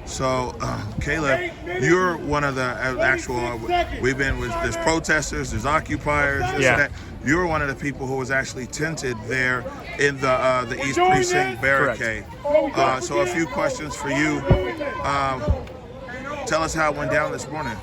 So, Kaleb, you're one of the actual. We've been with there's protesters, there's occupiers, this and that. You're one of the people who was actually tented there in the East Precinct barricade. So, a few questions for you. Tell us how it went down this morning.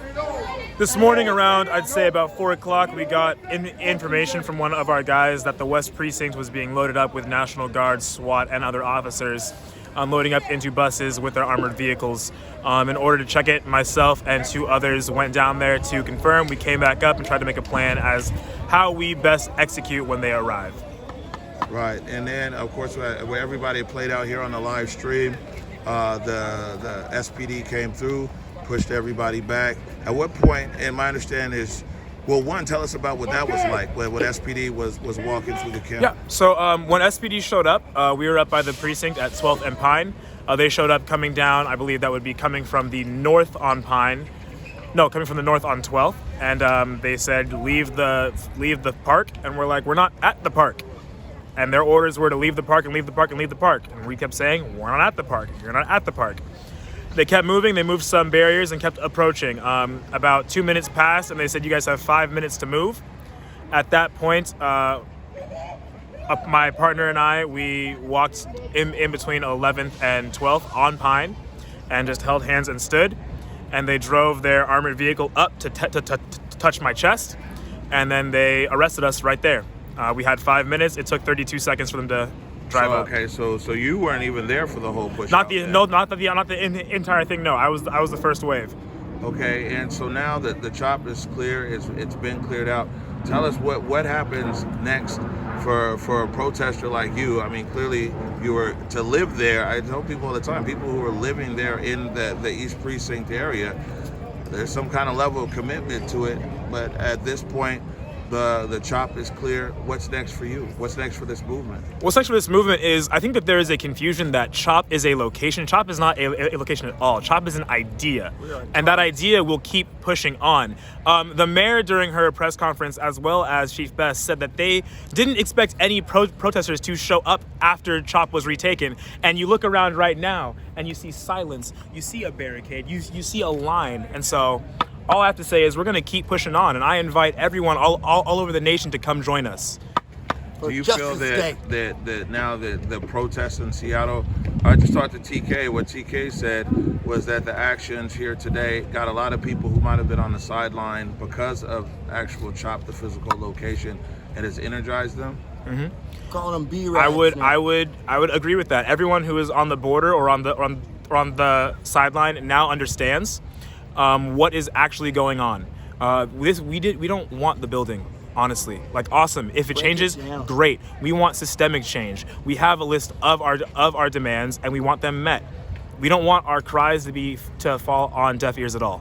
This morning around, I'd say about 4 o'clock, we got information from one of our guys that the West Precinct was being loaded up with National Guard, SWAT, and other officers, loading up into buses with their armored vehicles. In order to check it, myself and 2 others went down there to confirm. We came back up and tried to make a plan as how we best execute when they arrive. Right, and then of course where everybody played out here on the live stream, the SPD came through, pushed everybody back. At what point, and my understanding is, well, one, tell us about what that was like, when SPD was walking through the camp. Yeah, so when SPD showed up, we were up by the precinct at 12th and Pine. They showed up coming down, I believe that would be coming from the north on Pine. No, coming from the north on 12th. And they said, leave the park. And we're like, we're not at the park. And their orders were to leave the park and leave the park and leave the park. And we kept saying, we're not at the park. You're not at the park. They kept moving. They moved some barriers and kept approaching. About 2 minutes passed, and they said, you guys have 5 minutes to move. At that point, my partner and I, we walked in between 11th and 12th on Pine and just held hands and stood. And they drove their armored vehicle up to touch my chest. And then they arrested us right there. We had 5 minutes. It took 32 seconds for them to drive up. Okay, so you weren't even there for the whole push. Not the entire thing. No, I was the first wave. Okay, and so now that the chop is clear, it's been cleared out. Tell us what happens next for a protester like you. I mean, clearly you were to live there. I tell people all the time, people who are living there in the East Precinct area, there's some kind of level of commitment to it. But at this point, the chop is clear. What's next for you? What's next for this movement? What's next for this movement is, I think that there is a confusion that CHOP is a location. CHOP is not a location at all. CHOP is an idea, and that idea will keep pushing on. The mayor, during her press conference, as well as Chief Best, said that they didn't expect any protesters to show up after CHOP was retaken. And you look around right now, and you see silence. You see a barricade. You see a line. And so all I have to say is we're going to keep pushing on, and I invite everyone all over the nation to come join us. Do you feel that now that the protests in Seattle, I just talked to TK, what TK said was that the actions here today got a lot of people who might have been on the sideline because of actual CHOP, the physical location, and has energized them? Mm-hmm. Calling them B-rats. I would agree with that. Everyone who is on the border or on the sideline now understands what is actually going on. We don't want the building, honestly. Like, awesome. If it changes, great. We want systemic change. We have a list of our demands, and we want them met. We don't want our cries to fall on deaf ears at all.